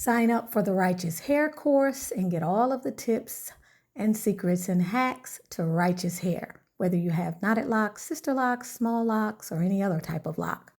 Sign up for the Righteous Hair course and get all of the tips and secrets and hacks to righteous hair, whether you have knotted locks, sister locks, small locks, or any other type of lock.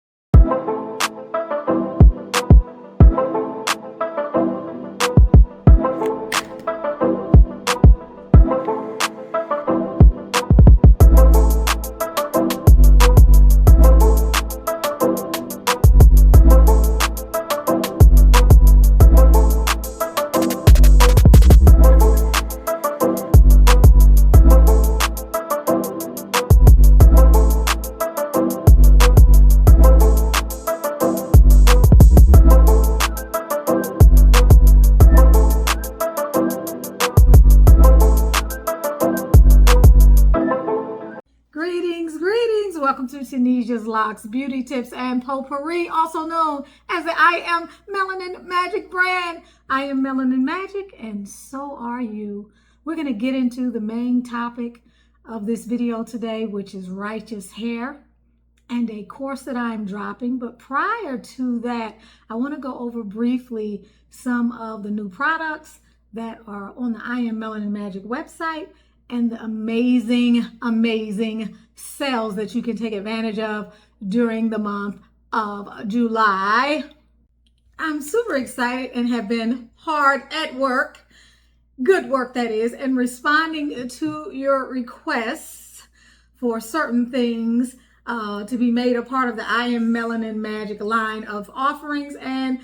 Welcome to Tunisia's Locks, Beauty Tips and Potpourri, also known as the I Am Melanin Magic brand. I am Melanin Magic, and so are you. We're going to get into the main topic of this video today, which is righteous hair and a course that I'm dropping. But prior to that, I want to go over briefly some of the new products that are on the I Am Melanin Magic website and the amazing sales that you can take advantage of during the month of July. I'm super excited and have been hard at work, good work that is, and responding to your requests for certain things to be made a part of the I Am Melanin Magic line of offerings, and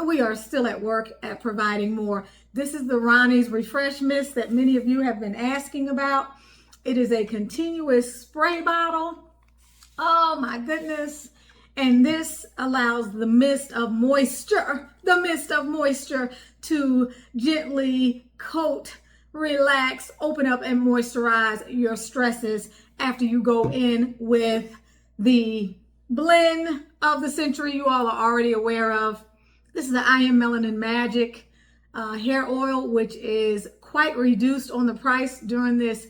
we are still at work at providing more. This is the Ronnie's Refresh Mist that many of you have been asking about. It is a continuous spray bottle. Oh my goodness. And this allows the mist of moisture to gently coat, relax, open up, and moisturize your stresses after you go in with the blend of the century you all are already aware of. This is the I Am Melanin Magic hair oil, which is quite reduced on the price during this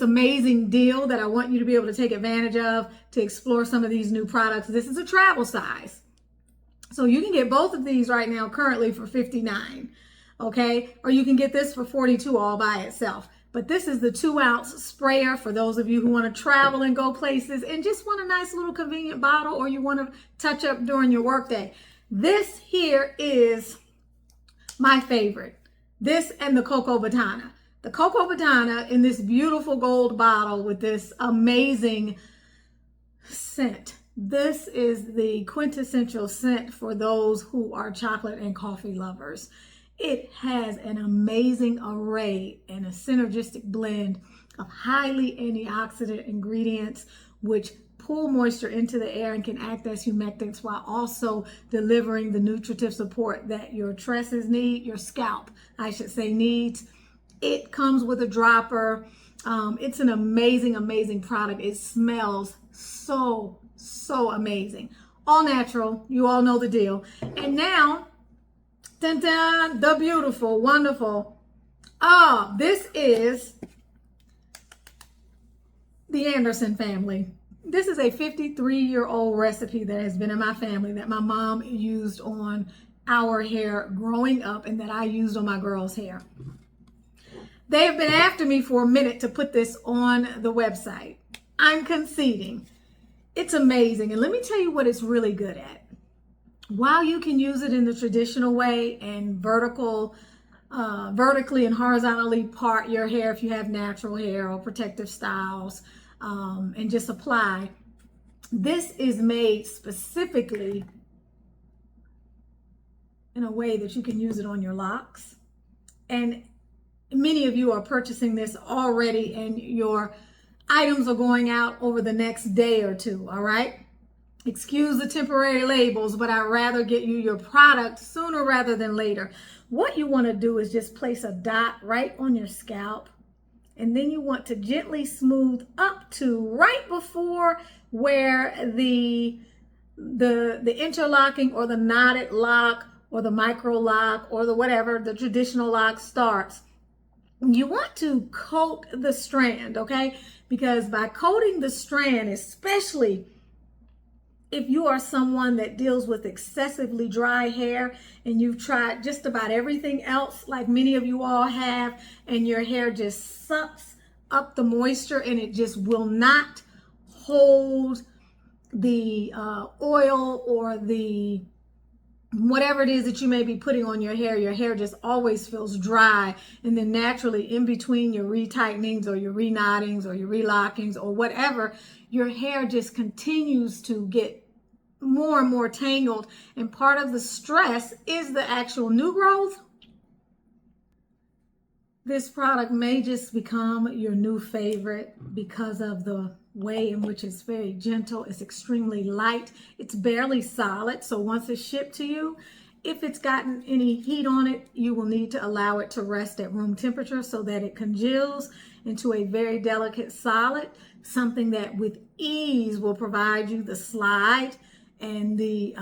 amazing deal that I want you to be able to take advantage of to explore some of these new products. This is a travel size. So you can get both of these right now currently for $59, okay? Or you can get this for $42 all by itself. But this is the 2-ounce sprayer for those of you who want to travel and go places and just want a nice little convenient bottle, or you want to touch up during your workday. This here is my favorite. This and the Cocoa Batana. The Cocoa Batana in this beautiful gold bottle with this amazing scent. This is the quintessential scent for those who are chocolate and coffee lovers. It has an amazing array and a synergistic blend of highly antioxidant ingredients which pull moisture into the air and can act as humectants while also delivering the nutritive support that your tresses need, your scalp, I should say, needs. It comes with a dropper. It's an amazing product. It smells so amazing. All natural. You all know the deal. And now, dun dun, the beautiful, wonderful. This is the Anderson family. This is a 53-year-old recipe that has been in my family that my mom used on our hair growing up and that I used on my girls' hair. They have been after me for a minute to put this on the website. I'm conceding. It's amazing. And let me tell you what it's really good at. While you can use it in the traditional way and vertically and horizontally part your hair if you have natural hair or protective styles, and just apply, this is made specifically in a way that you can use it on your locks. And many of you are purchasing this already and your items are going out over the next day or two, all right? Excuse the temporary labels, but I'd rather get you your product sooner rather than later. What you want to do is just place a dot right on your scalp, and then you want to gently smooth up to right before where the interlocking or the knotted lock or the micro lock or the whatever, the traditional lock starts. You want to coat the strand, okay? Because by coating the strand, especially if you are someone that deals with excessively dry hair and you've tried just about everything else, like many of you all have, and your hair just sucks up the moisture and it just will not hold the oil or the whatever it is that you may be putting on your hair just always feels dry, and then naturally in between your retightenings or your reknottings or your relockings or whatever, your hair just continues to get more and more tangled, and part of the stress is the actual new growth. This product may just become your new favorite because of the way in which it's very gentle. It's extremely light. It's barely solid. So once it's shipped to you, if it's gotten any heat on it, you will need to allow it to rest at room temperature so that it congeals into a very delicate solid, something that with ease will provide you the slide and the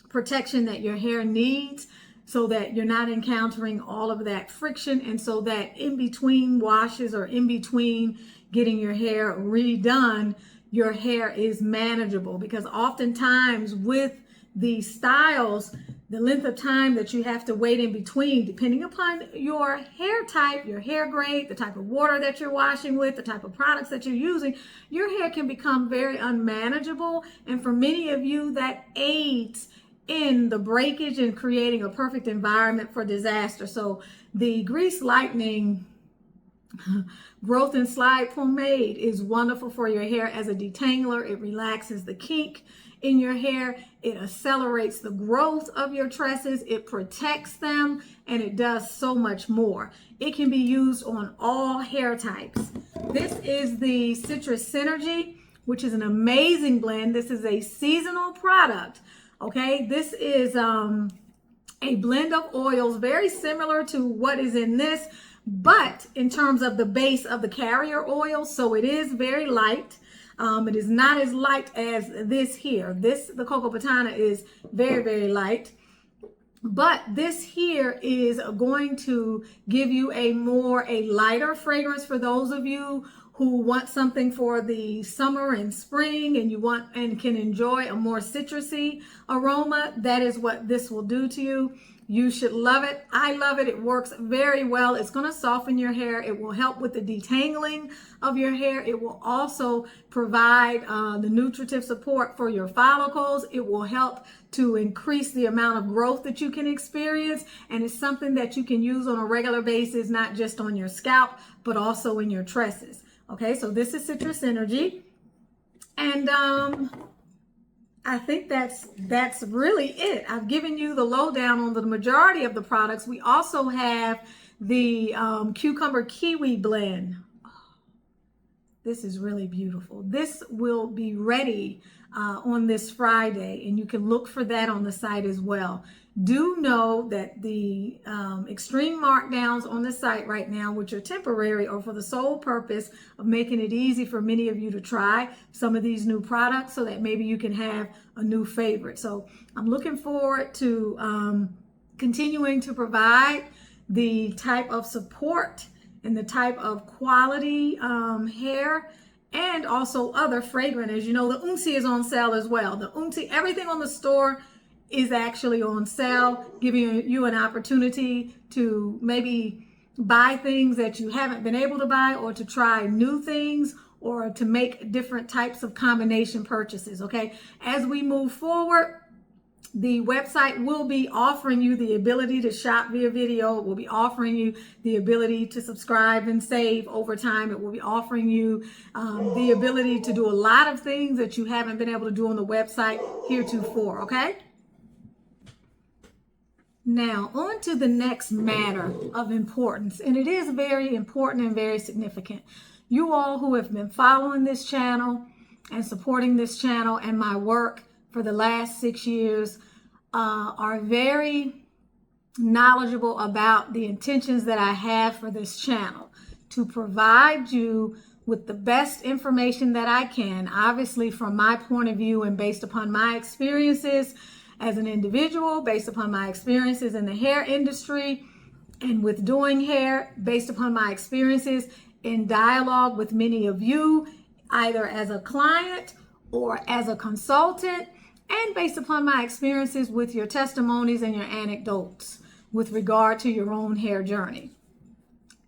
protection that your hair needs, so that you're not encountering all of that friction, and so that in between washes or in between getting your hair redone, your hair is manageable. Because oftentimes with the styles, the length of time that you have to wait in between, depending upon your hair type, your hair grade, the type of water that you're washing with, the type of products that you're using, your hair can become very unmanageable. And for many of you, that aids in the breakage and creating a perfect environment for disaster. So the grease lightening growth and slide pomade is wonderful for your hair as a detangler. It relaxes the kink in your hair. It accelerates the growth of your tresses. It protects them, and it does so much more. It can be used on all hair types. This is the Citrus Synergy, which is an amazing blend. This is a seasonal product. Okay, this is a blend of oils very similar to what is in this, but in terms of the base of the carrier oil, so it is very light. It is not as light as this here. The Cocoa Batana is very, very light. But this here is going to give you a lighter fragrance for those of you who want something for the summer and spring, and you want and can enjoy a more citrusy aroma. That is what this will do to you. You should love it. I love it. It works very well. It's going to soften your hair. It will help with the detangling of your hair. It will also provide the nutritive support for your follicles. It will help to increase the amount of growth that you can experience. And it's something that you can use on a regular basis, not just on your scalp, but also in your tresses. Okay, so this is Citrus Energy. And I think that's really it. I've given you the lowdown on the majority of the products. We also have the Cucumber Kiwi blend. Oh, this is really beautiful. This will be ready on this Friday, and you can look for that on the site as well. Do know that the extreme markdowns on the site right now, which are temporary, are for the sole purpose of making it easy for many of you to try some of these new products so that maybe you can have a new favorite. So I'm looking forward to continuing to provide the type of support and the type of quality hair, and also other fragrant. As you know, the Unsi is on sale as well. The Unsi, everything on the store is actually on sale, giving you an opportunity to maybe buy things that you haven't been able to buy, or to try new things, or to make different types of combination purchases. Okay, as we move forward, the website will be offering you the ability to shop via video. It will be offering you the ability to subscribe and save over time. It will be offering you the ability to do a lot of things that you haven't been able to do on the website heretofore. Okay. Now, on to the next matter of importance, and it is very important and very significant. You all who have been following this channel and supporting this channel and my work for the last 6 years are very knowledgeable about the intentions that I have for this channel, to provide you with the best information that I can, obviously from my point of view and based upon my experiences as an individual, based upon my experiences in the hair industry and with doing hair, based upon my experiences in dialogue with many of you, either as a client or as a consultant, and based upon my experiences with your testimonies and your anecdotes with regard to your own hair journey.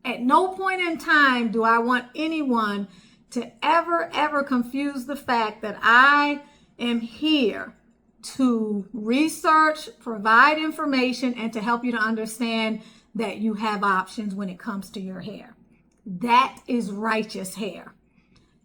At no point in time do I want anyone to ever confuse the fact that I am here to research, provide information, and to help you to understand that you have options when it comes to your hair. That is righteous hair.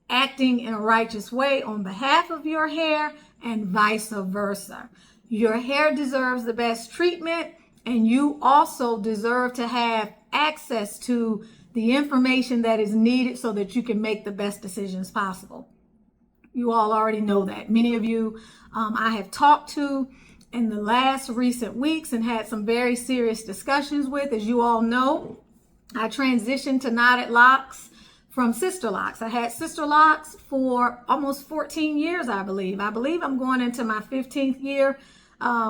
Acting in a righteous way on behalf of your hair and vice versa. Your hair deserves the best treatment, and you also deserve to have access to the information that is needed so that you can make the best decisions possible. You all already know that. Many of you I have talked to in the last recent weeks and had some very serious discussions with. As you all know, I transitioned to knotted locks from Sisterlocks. I had Sisterlocks for almost 14 years, I believe. I believe I'm going into my 15th year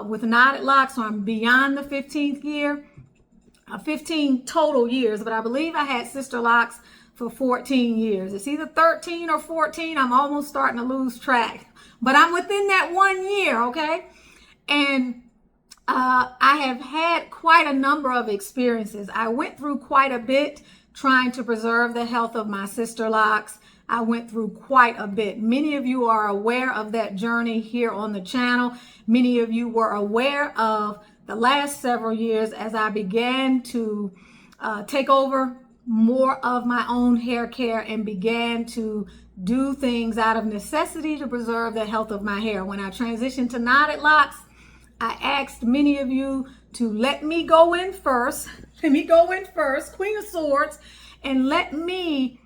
with knotted locks, so I'm beyond the 15th year. 15 total years, but I believe I had Sisterlocks for 14 years. It's either 13 or 14. I'm almost starting to lose track, but I'm within that 1 year, okay? And I have had quite a number of experiences. I went through quite a bit trying to preserve the health of my Sisterlocks. I went through quite a bit. Many of you are aware of that journey here on the channel. Many of you were aware of the last several years as I began to take over more of my own hair care and began to do things out of necessity to preserve the health of my hair. When I transitioned to knotted locks, I asked many of you to let me go in first. Let me go in first, Queen of Swords, and let me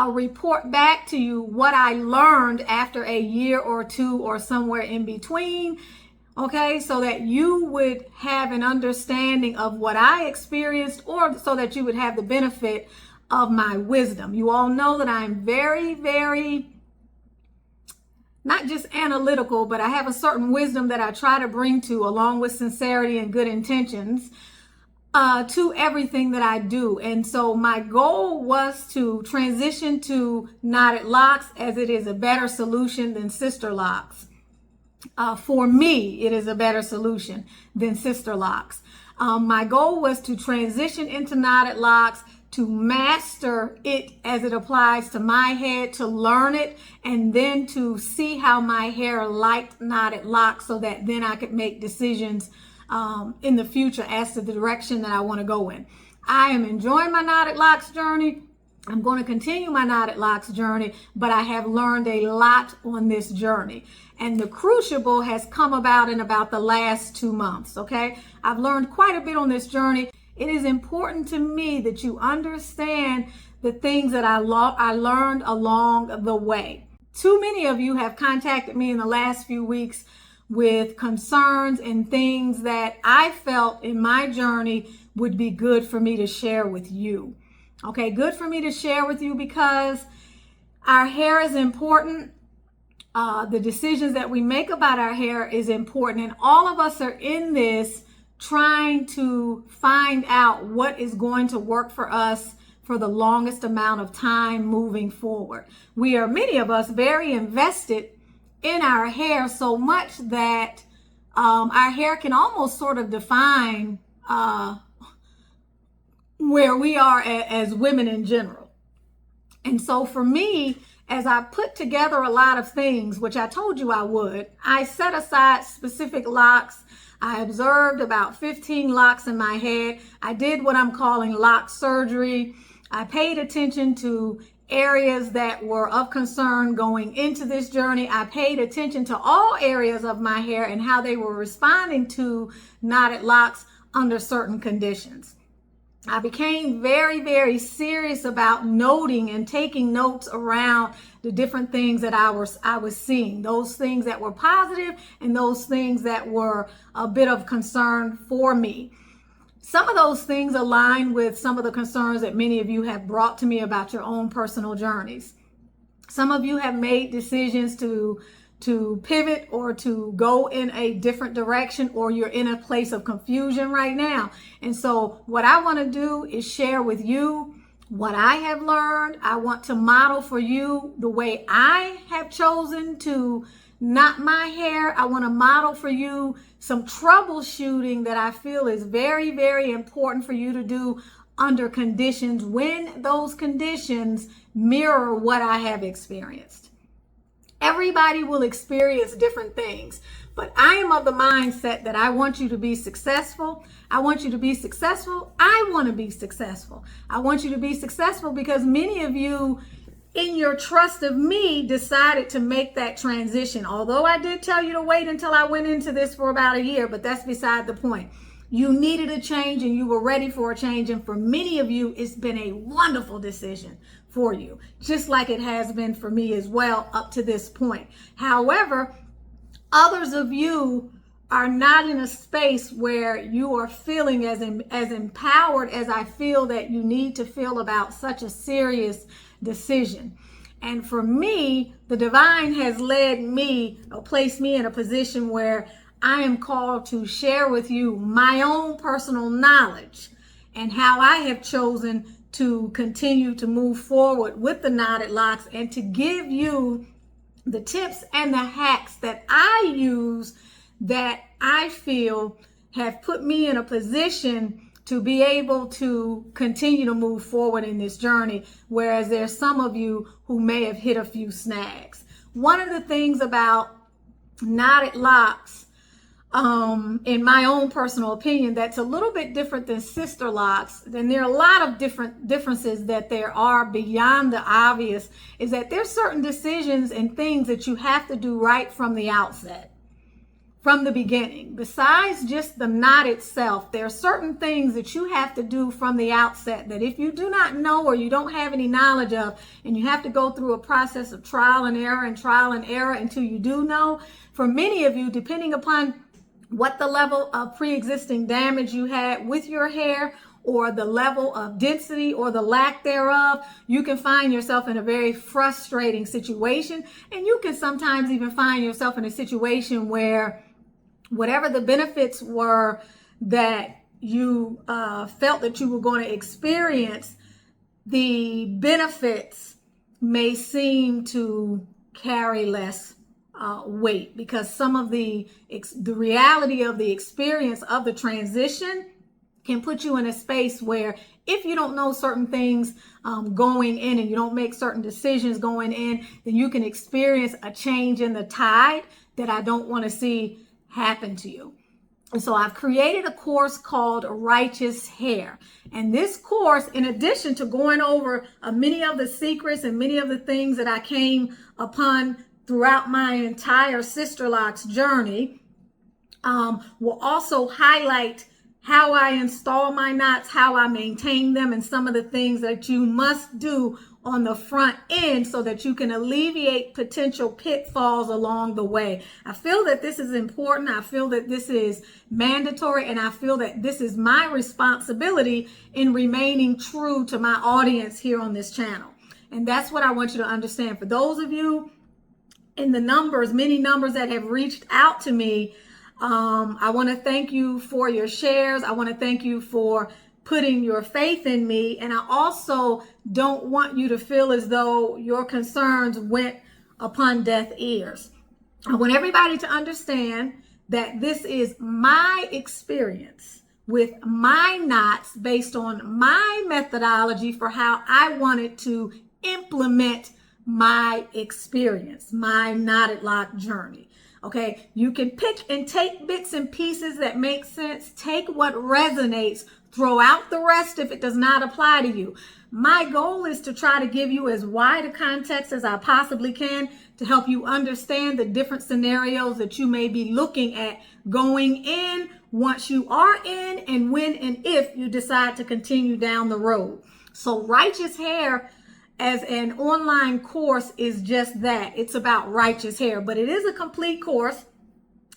report back to you what I learned after a year or two or somewhere in between. Okay, so that you would have an understanding of what I experienced, or so that you would have the benefit of my wisdom. You all know that I'm very, not just analytical, but I have a certain wisdom that I try to bring to, along with sincerity and good intentions, to everything that I do. And so my goal was to transition to knotted locks, as it is a better solution than Sisterlocks. For me, it is a better solution than Sisterlocks. My goal was to transition into knotted locks, to master it as it applies to my head, to learn it, and then to see how my hair liked knotted locks, so that then I could make decisions in the future as to the direction that I want to go in. I am enjoying my knotted locks journey. I'm going to continue my knotted locks journey, but I have learned a lot on this journey. And the crucible has come about in about the last 2 months, okay? I've learned quite a bit on this journey. It is important to me that you understand the things that I learned along the way. Too many of you have contacted me in the last few weeks with concerns and things that I felt in my journey would be good for me to share with you. Okay, good for me to share with you because our hair is important. The decisions that we make about our hair is important, and all of us are in this trying to find out what is going to work for us for the longest amount of time moving forward. We are, many of us, very invested in our hair, so much that our hair can almost sort of define where we are as women in general. And so for me, as I put together a lot of things, which I told you I would, I set aside specific locks. I observed about 15 locks in my head. I did what I'm calling lock surgery. I paid attention to areas that were of concern going into this journey. I paid attention to all areas of my hair and how they were responding to knotted locks under certain conditions. I became very serious about noting and taking notes around the different things that I was seeing, those things that were positive and those things that were a bit of concern for me. Some of those things align with some of the concerns that many of you have brought to me about your own personal journeys. Some of you have made decisions to pivot or to go in a different direction, or you're in a place of confusion right now. And so what I want to do is share with you what I have learned. I want to model for you the way I have chosen to knot my hair. I want to model for you some troubleshooting that I feel is very, very important for you to do under conditions when those conditions mirror what I have experienced. Everybody will experience different things, but I am of the mindset that I want you to be successful. I want you to be successful. I want to be successful. I want you to be successful because many of you, in your trust of me, decided to make that transition. Although I did tell you to wait until I went into this for about a year, but that's beside the point. You needed a change and you were ready for a change. And for many of you, it's been a wonderful decision for you, just like it has been for me as well up to this point. However, others of you are not in a space where you are feeling as empowered as I feel that you need to feel about such a serious decision. And for me, the divine has led me or placed me in a position where I am called to share with you my own personal knowledge and how I have chosen to continue to move forward with the knotted locks and to give you the tips and the hacks that I use that I feel have put me in a position to be able to continue to move forward in this journey, whereas there's some of you who may have hit a few snags. One of the things about knotted locks, in my own personal opinion, that's a little bit different than Sisterlocks, and there are a lot of differences that there are beyond the obvious, is that there's certain decisions and things that you have to do right from the outset. From the beginning. Besides just the knot itself, there are certain things that you have to do from the outset that if you do not know or you don't have any knowledge of, and you have to go through a process of trial and error until you do know. For many of you, depending upon what the level of pre-existing damage you had with your hair or the level of density or the lack thereof, you can find yourself in a very frustrating situation. And you can sometimes even find yourself in a situation where whatever the benefits were that you felt that you were going to experience, the benefits may seem to carry less weight because some of the reality of the experience of the transition can put you in a space where if you don't know certain things going in and you don't make certain decisions going in, then you can experience a change in the tide that I don't want to see happen to you. And so I've created a course called Righteous Hair. And this course, in addition to going over many of the secrets and many of the things that I came upon throughout my entire Sisterlocks journey, will also highlight how I install my knots, how I maintain them, and some of the things that you must do on the front end so that you can alleviate potential pitfalls along the way. I feel that this is important. I feel that this is mandatory, and I feel that this is my responsibility in remaining true to my audience here on this channel. And that's what I want you to understand. For those of you in the numbers, many numbers that have reached out to me, I want to thank you for your shares. I want to thank you for putting your faith in me. And I also don't want you to feel as though your concerns went upon deaf ears. I want everybody to understand that this is my experience with my knots based on my methodology for how I wanted to implement my experience, my knotted lock journey. Okay, you can pick and take bits and pieces that make sense. Take what resonates, throw out the rest if it does not apply to you. My goal is to try to give you as wide a context as I possibly can to help you understand the different scenarios that you may be looking at going in once you are in, and when and if you decide to continue down the road. So Righteous Hair as an online course is just that. It's about righteous hair, but it is a complete course.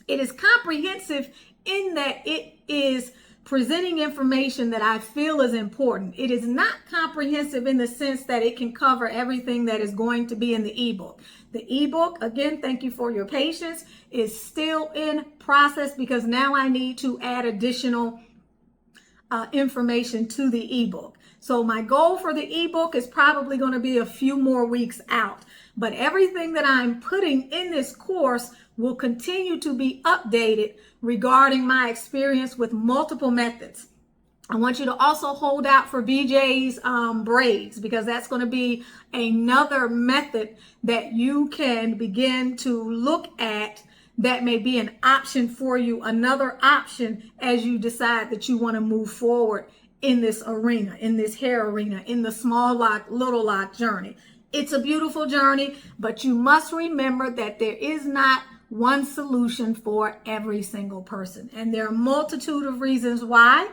It is comprehensive in that it is presenting information that I feel is important. It is not comprehensive in the sense that it can cover everything that is going to be in the ebook. The ebook, again, thank you for your patience, is still in process because now I need to add additional information to the ebook. So my goal for the ebook is probably going to be a few more weeks out, but everything that I'm putting in this course will continue to be updated regarding my experience with multiple methods. I want you to also hold out for BJ's braids, because that's going to be another method that you can begin to look at that may be an option for you, another option as you decide that you want to move forward in this arena, in this hair arena, in the small lock, little lock journey. It's a beautiful journey, but you must remember that there is not one solution for every single person. And there are a multitude of reasons why.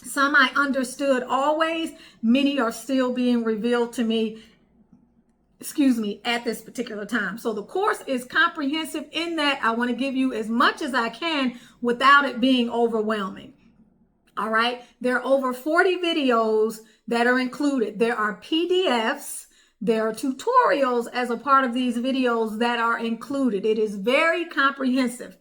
Some I understood always, many are still being revealed to me, at this particular time. So the course is comprehensive in that I want to give you as much as I can without it being overwhelming. All right. There are over 40 videos that are included. There are PDFs. There are tutorials as a part of these videos that are included. It is very comprehensive.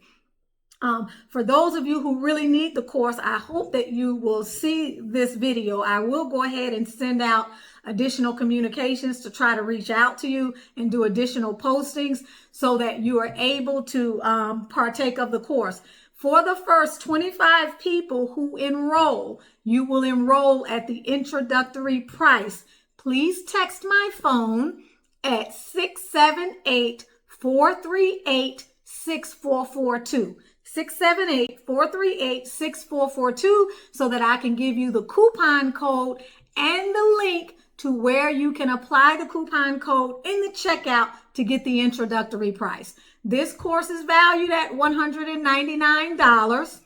For those of you who really need the course, I hope that you will see this video. I will go ahead and send out additional communications to try to reach out to you and do additional postings so that you are able to partake of the course. For the first 25 people who enroll, you will enroll at the introductory price. Please text my phone at 678-438-6442. 678-438-6442 so that I can give you the coupon code and the link to where you can apply the coupon code in the checkout to get the introductory price. This course is valued at $199,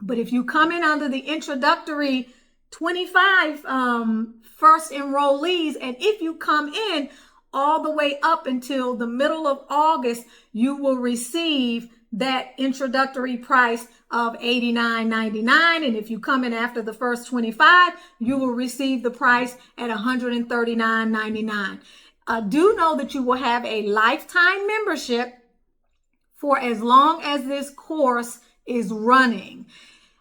but if you come in under the introductory 25 first enrollees, and if you come in all the way up until the middle of August, you will receive that introductory price of $89.99. And if you come in after the first 25, you will receive the price at $139.99. Do know that you will have a lifetime membership for as long as this course is running.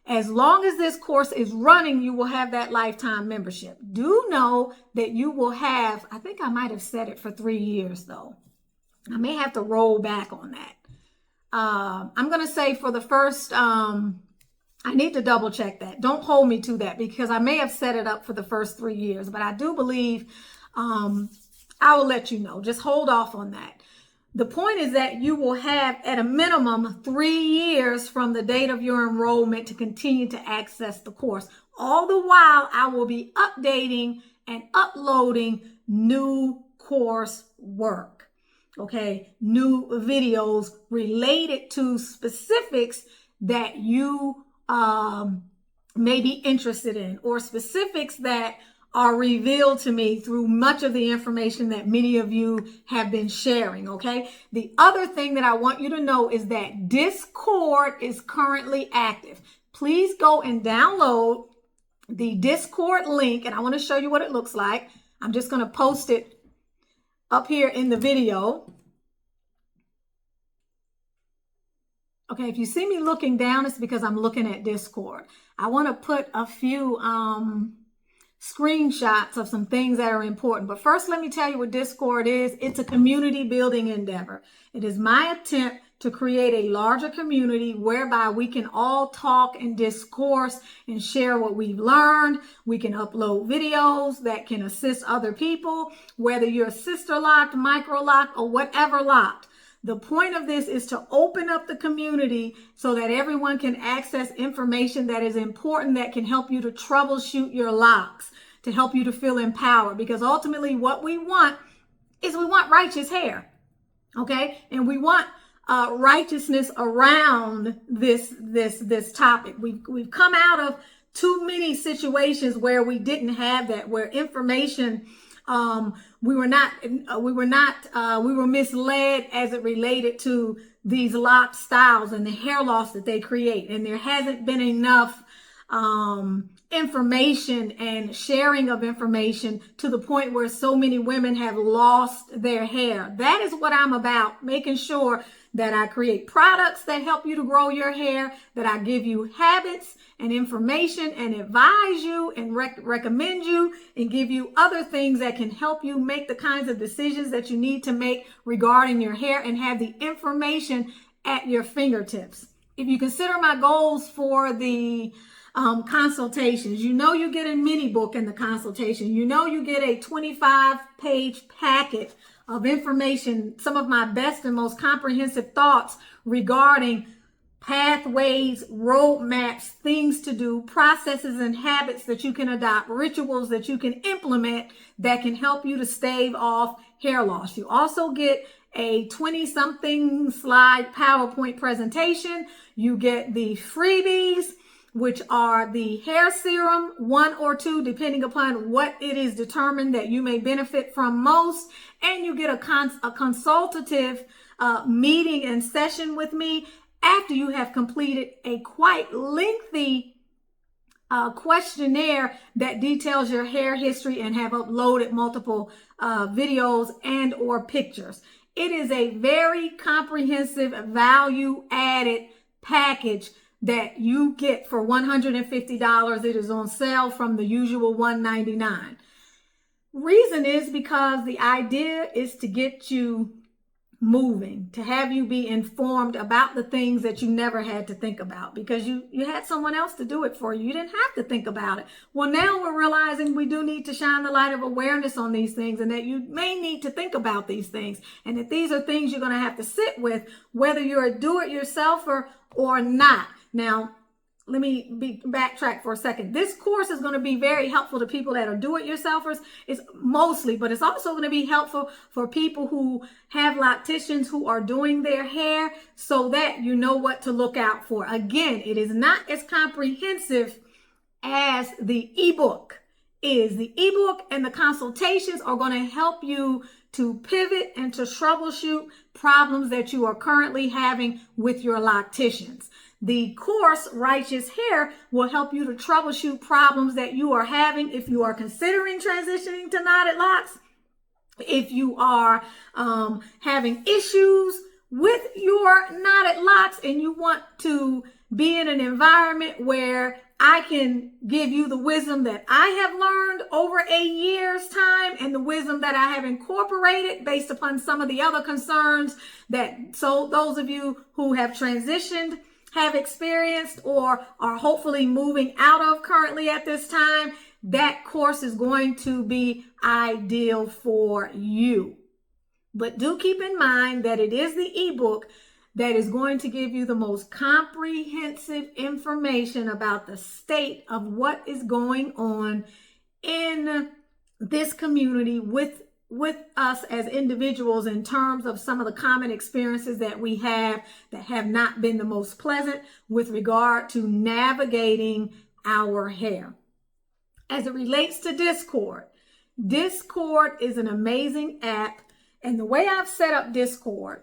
As long as this course is running, you will have that lifetime membership. Do know that you will have, I think I might have set it for 3 years though. I may have to roll back on that. I'm going to say for the first, I need to double check that. Don't hold me to that because I may have set it up for the first 3 years, but I do believe, I will let you know. Just hold off on that. The point is that you will have at a minimum 3 years from the date of your enrollment to continue to access the course. All the while I will be updating and uploading new course work. Okay, new videos related to specifics that you may be interested in, or specifics that are revealed to me through much of the information that many of you have been sharing. Okay, the other thing that I want you to know is that Discord is currently active. Please go and download the Discord link, and I want to show you what it looks like. I'm just going to post it up here in the video. Okay, if you see me looking down, it's because I'm looking at Discord. I want to put a few screenshots of some things that are important. But first, let me tell you what Discord is. It's a community building endeavor. It is my attempt to create a larger community whereby we can all talk and discourse and share what we've learned. We can upload videos that can assist other people, whether you're sister locked, micro locked, or whatever locked. The point of this is to open up the community so that everyone can access information that is important, that can help you to troubleshoot your locks, to help you to feel empowered. Because ultimately what we want is we want righteous hair, okay? And we want righteousness around this topic. We've come out of too many situations where we didn't have that, where information we were misled as it related to these lock styles and the hair loss that they create. And there hasn't been enough information and sharing of information to the point where so many women have lost their hair. That is what I'm about, making sure that I create products that help you to grow your hair, that I give you habits and information and advise you and recommend you and give you other things that can help you make the kinds of decisions that you need to make regarding your hair and have the information at your fingertips. If you consider my goals for the consultations, you know you get a mini book in the consultation. You know you get a 25-page packet of information, some of my best and most comprehensive thoughts regarding pathways, roadmaps, things to do, processes and habits that you can adopt, rituals that you can implement that can help you to stave off hair loss. You also get a 20-something slide PowerPoint presentation. You get the freebies, which are the hair serum, 1 or 2, depending upon what it is determined that you may benefit from most. And you get a consultative meeting and session with me after you have completed a quite lengthy questionnaire that details your hair history and have uploaded multiple videos and or pictures. It is a very comprehensive value-added package that you get for $150. It is on sale from the usual $199. Reason is because the idea is to get you moving, to have you be informed about the things that you never had to think about because you had someone else to do it for you. You didn't have to think about it. Well, now we're realizing we do need to shine the light of awareness on these things and that you may need to think about these things and that these are things you're going to have to sit with, whether you're a do-it-yourselfer or not. Now, let me backtrack for a second. This course is going to be very helpful to people that are do-it-yourselfers. It's mostly, but it's also going to be helpful for people who have locticians who are doing their hair so that you know what to look out for. Again, it is not as comprehensive as the ebook is. The ebook and the consultations are going to help you to pivot and to troubleshoot problems that you are currently having with your locticians. The course, Righteous Hair, will help you to troubleshoot problems that you are having if you are considering transitioning to knotted locks, if you are having issues with your knotted locks and you want to be in an environment where I can give you the wisdom that I have learned over a year's time and the wisdom that I have incorporated based upon some of the other concerns that those of you who have transitioned have experienced or are hopefully moving out of currently at this time. That course is going to be ideal for you. But do keep in mind that it is the ebook that is going to give you the most comprehensive information about the state of what is going on in this community with us as individuals in terms of some of the common experiences that we have that have not been the most pleasant with regard to navigating our hair. As it relates to Discord, Discord is an amazing app. And the way I've set up Discord,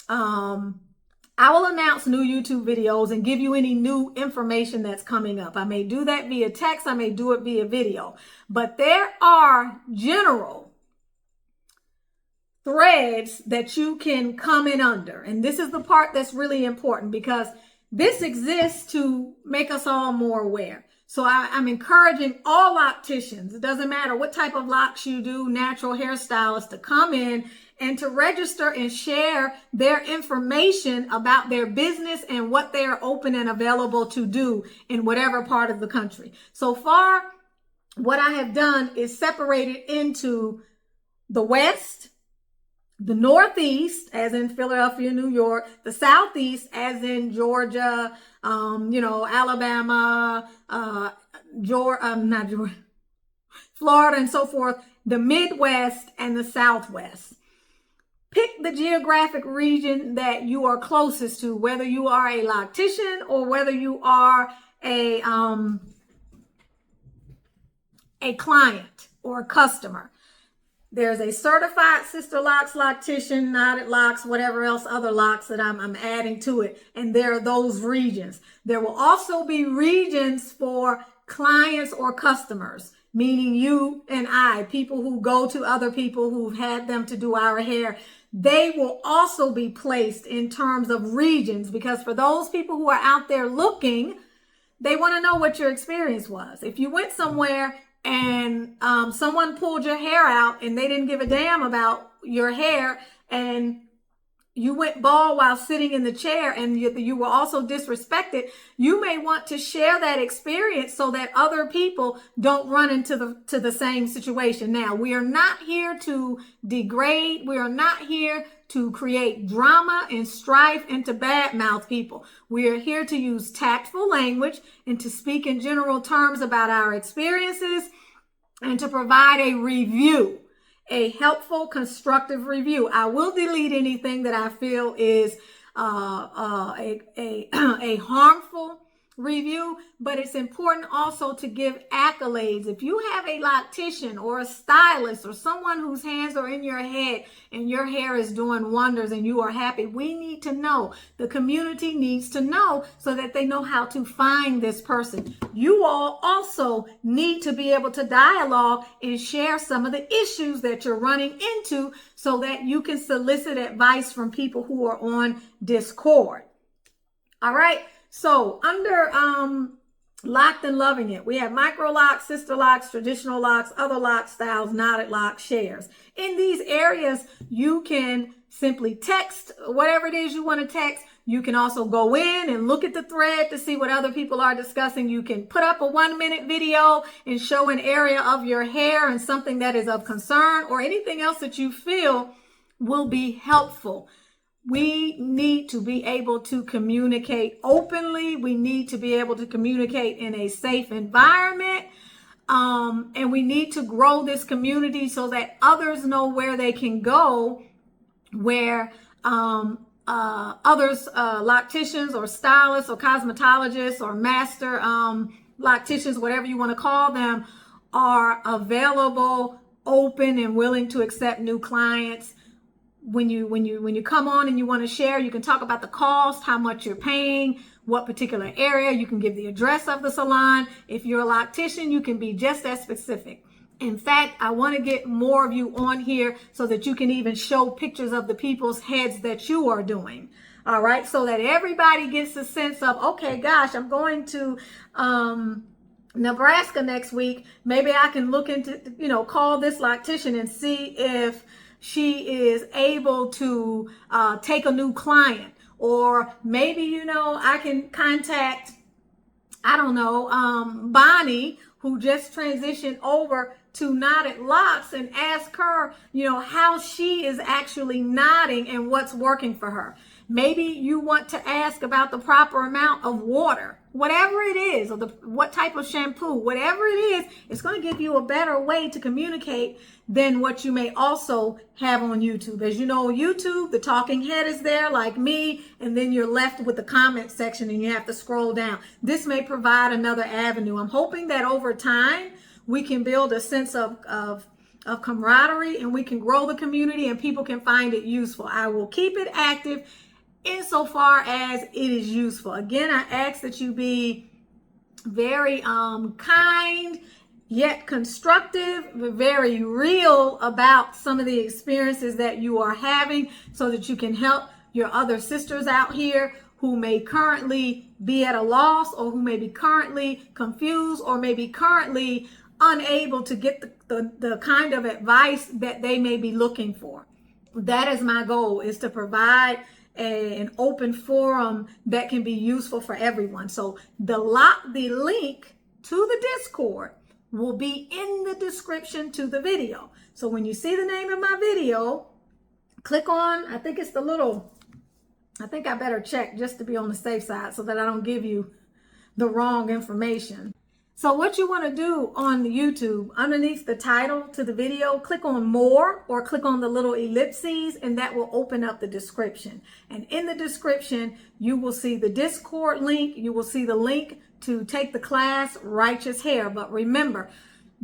I will announce new YouTube videos and give you any new information that's coming up. I may do that via text. I may do it via video. But there are general threads that you can come in under. And this is the part that's really important because this exists to make us all more aware. So I'm encouraging all locticians, it doesn't matter what type of locks you do, natural hairstylists, to come in and to register and share their information about their business and what they are open and available to do in whatever part of the country. So far, what I have done is separated into the West, the Northeast, as in Philadelphia, New York, the Southeast, as in Georgia, Alabama, Florida, and so forth, the Midwest, and the Southwest. Pick the geographic region that you are closest to, whether you are a loctician or whether you are a client or a customer. There's a certified Sisterlocks loctician, knotted locks, whatever else other locks that I'm adding to it. And there are those regions. There will also be regions for clients or customers, meaning you and I, people who go to other people who've had them to do our hair. They will also be placed in terms of regions, because for those people who are out there looking, they want to know what your experience was. If you went somewhere and someone pulled your hair out and they didn't give a damn about your hair, and you went bald while sitting in the chair, and you were also disrespected, you may want to share that experience so that other people don't run into the same situation. Now, we are not here to degrade. We are not here to create drama and strife and to badmouth people. We are here to use tactful language and to speak in general terms about our experiences and to provide a review. A helpful, constructive review. I will delete anything that I feel is a harmful review, but it's important also to give accolades. If you have a loctician or a stylist or someone whose hands are in your head and your hair is doing wonders and you are happy, we need to know. The community needs to know so that they know how to find this person. You all also need to be able to dialogue and share some of the issues that you're running into so that you can solicit advice from people who are on Discord. All right. So under Locked and Loving It, we have Microlocks, Sisterlocks, traditional locks, other lock styles, knotted locks, shares. In these areas, you can simply text whatever it is you want to text. You can also go in and look at the thread to see what other people are discussing. You can put up a 1-minute video and show an area of your hair and something that is of concern or anything else that you feel will be helpful. We need to be able to communicate openly. We need to be able to communicate in a safe environment. And we need to grow this community so that others know where they can go, where others, locticians or stylists or cosmetologists or master locticians, whatever you want to call them, are available, open, and willing to accept new clients. When you come on and you want to share, you can talk about the cost, how much you're paying, what particular area. You can give the address of the salon. If you're a loctician, you can be just as specific. In fact, I want to get more of you on here so that you can even show pictures of the people's heads that you are doing. All right, so that everybody gets a sense of, okay, gosh, I'm going to Nebraska next week. Maybe I can look into, call this loctician and see if she is able to take a new client. Or maybe, I can contact, Bonnie, who just transitioned over to knotted locks, and ask her, how she is actually knotting and what's working for her. Maybe you want to ask about the proper amount of water, whatever it is, or what type of shampoo, whatever it is, it's going to give you a better way to communicate than what you may also have on YouTube. As you know, on YouTube, the talking head is there like me, and then you're left with the comment section and you have to scroll down. This may provide another avenue. I'm hoping that over time, we can build a sense of camaraderie, and we can grow the community and people can find it useful. I will keep it active insofar as it is useful. Again, I ask that you be very kind, yet constructive, very real about some of the experiences that you are having so that you can help your other sisters out here who may currently be at a loss, or who may be currently confused, or may be currently unable to get the kind of advice that they may be looking for. That is my goal, is to provide an open forum that can be useful for everyone. So the link to the Discord will be in the description to the video. So when you see the name of my video, click on, I think I better check just to be on the safe side so that I don't give you the wrong information. So what you want to do on YouTube, underneath the title to the video, click on more, or click on the little ellipses, and that will open up the description. And in the description, you will see the Discord link. You will see the link to take the class Righteous Hair. But remember,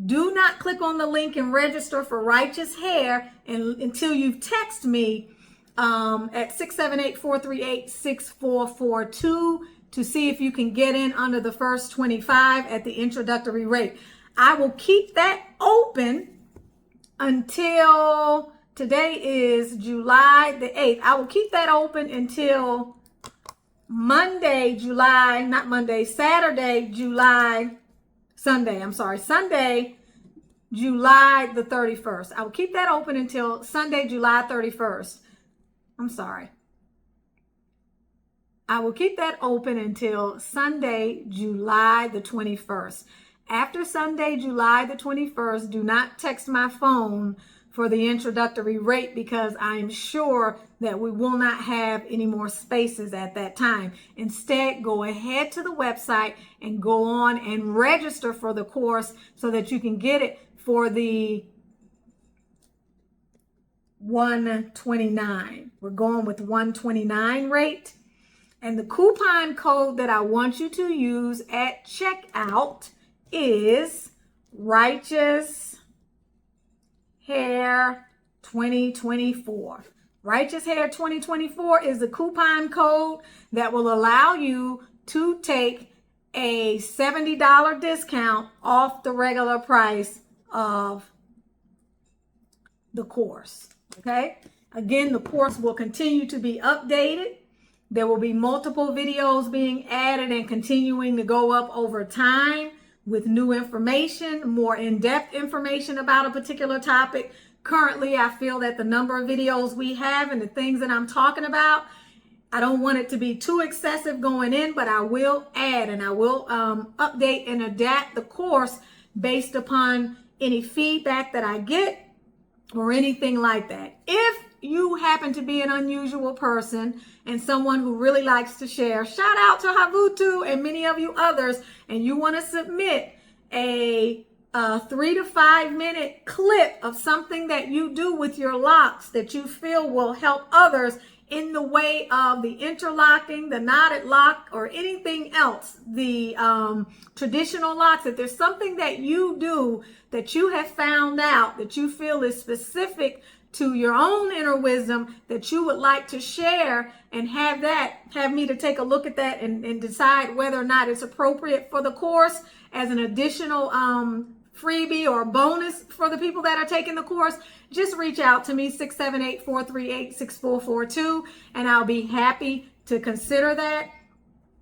Do not click on the link and register for Righteous Hair until you've texted me at 678-438-6442 to see if you can get in under the first 25 at the introductory rate. I will keep that open until today is July the 8th. I will keep that open until Sunday, July the 31st. I will keep that open until Sunday, July 31st. I will keep that open until Sunday, July the 21st. After Sunday, July the 21st, do not text my phone for the introductory rate because I'm sure that we will not have any more spaces at that time. Instead, go ahead to the website and go on and register for the course so that you can get it for the $129. We're going with $129 rate. And the coupon code that I want you to use at checkout is Righteous Hair 2024. Righteous Hair 2024 is the coupon code that will allow you to take a $70 discount off the regular price of the course. Okay? Again, the course will continue to be updated. There will be multiple videos being added and continuing to go up over time with new information, more in-depth information about a particular topic. Currently, I feel that the number of videos we have and the things that I'm talking about, I don't want it to be too excessive going in, but I will add and I will update and adapt the course based upon any feedback that I get or anything like that. If you happen to be an unusual person and someone who really likes to share, shout out to Havutu and many of you others, and you want to submit a 3 to 5 minute clip of something that you do with your locks that you feel will help others in the way of the interlocking, the knotted lock, or anything else, the traditional locks, if there's something that you do that you have found out that you feel is specific to your own inner wisdom that you would like to share and have me to take a look at that and decide whether or not it's appropriate for the course as an additional freebie or bonus for the people that are taking the course, just reach out to me, 678-438-6442, and I'll be happy to consider that.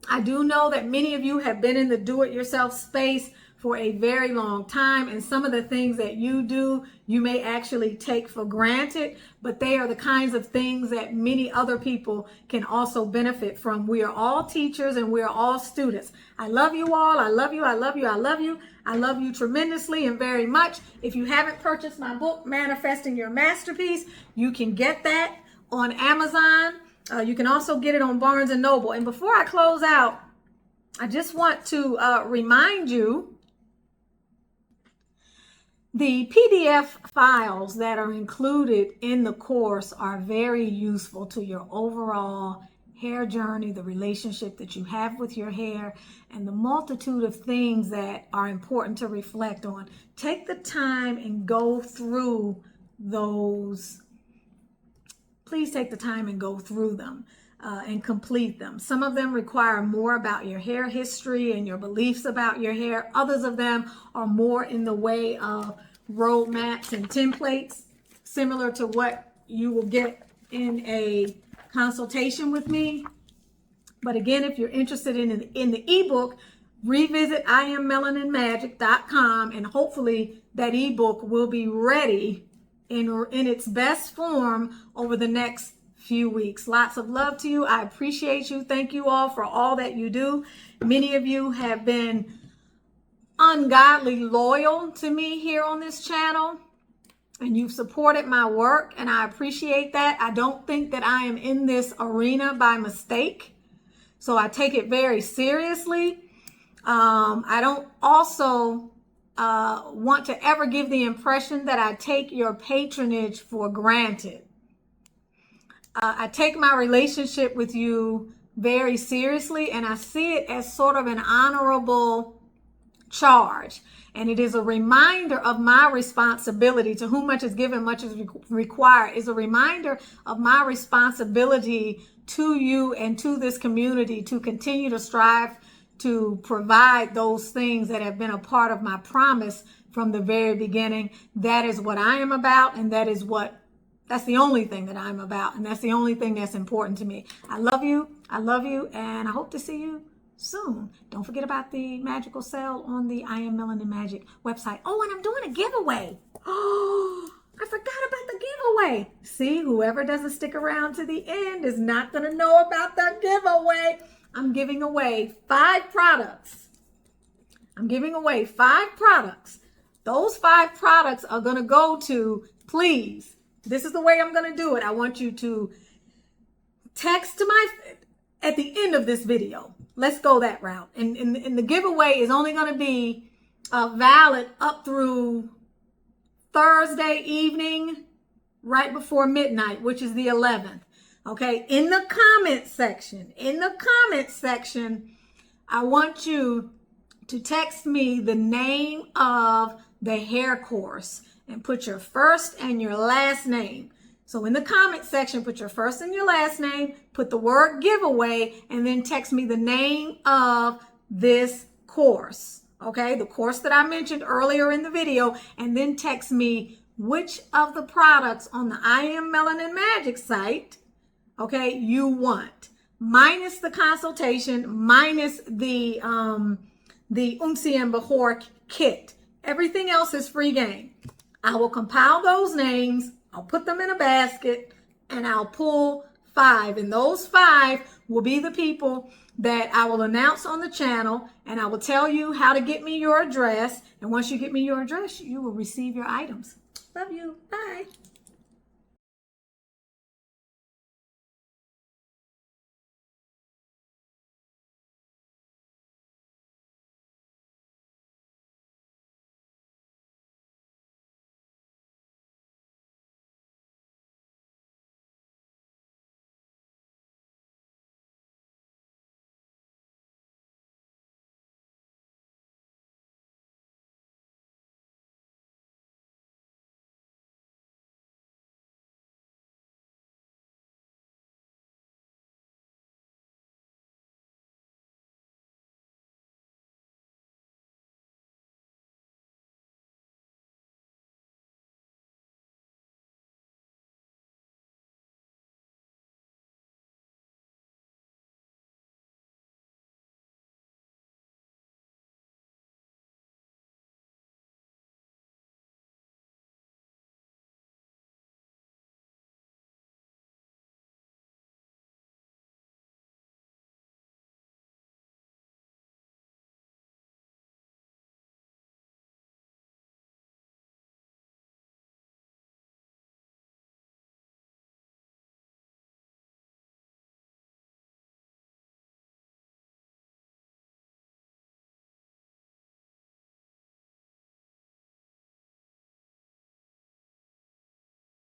I do know that many of you have been in the do-it-yourself space for a very long time, and some of the things that you do, you may actually take for granted, but they are the kinds of things that many other people can also benefit from. We are all teachers and we are all students. I love you all. I love you. I love you. I love you. I love you tremendously and very much. If you haven't purchased my book, Manifesting Your Masterpiece, you can get that on Amazon. You can also get it on Barnes & Noble. And before I close out, I just want to remind you the PDF files that are included in the course are very useful to your overall hair journey, the relationship that you have with your hair, and the multitude of things that are important to reflect on. Take the time and go through those. Please take the time and go through them and complete them. Some of them require more about your hair history and your beliefs about your hair. Others of them are more in the way of roadmaps and templates, similar to what you will get in a consultation with me. But again, if you're interested in the ebook, revisit IamMelaninMagic.com, and hopefully that ebook will be ready in its best form over the next few weeks. Lots of love to you. I appreciate you. Thank you all for all that you do. Many of you have been ungodly loyal to me here on this channel, and you've supported my work, and I appreciate that. I don't think that I am in this arena by mistake, so I take it very seriously. I don't also want to ever give the impression that I take your patronage for granted. I take my relationship with you very seriously, and I see it as sort of an honorable charge. And it is a reminder of my responsibility. To whom much is given, much is required. It's a reminder of my responsibility to you and to this community to continue to strive to provide those things that have been a part of my promise from the very beginning. That is what I am about, and that's the only thing that I'm about, and that's the only thing that's important to me. I love you, and I hope to see you soon. Don't forget about the magical sale on the I Am Melanin Magic website. Oh, and I'm doing a giveaway. Oh, I forgot about the giveaway. See, whoever doesn't stick around to the end is not going to know about the giveaway. I'm giving away 5 products. Those 5 products are going to go to, please, this is the way I'm going to do it. I want you to text to at the end of this video. Let's go that route. And the giveaway is only going to be valid up through Thursday evening, right before midnight, which is the 11th. Okay, in the comment section, I want you to text me the name of the hair course and put your first and your last name. So in the comment section, put your first and your last name, put the word giveaway, and then text me the name of this course. Okay, the course that I mentioned earlier in the video, and then text me which of the products on the I Am Melanin Magic site, okay, you want, minus the consultation, minus the Umsi and Bahor kit. Everything else is free game. I will compile those names, I'll put them in a basket, and I'll pull 5. And those 5 will be the people that I will announce on the channel, and I will tell you how to get me your address. And once you get me your address, you will receive your items. Love you. Bye.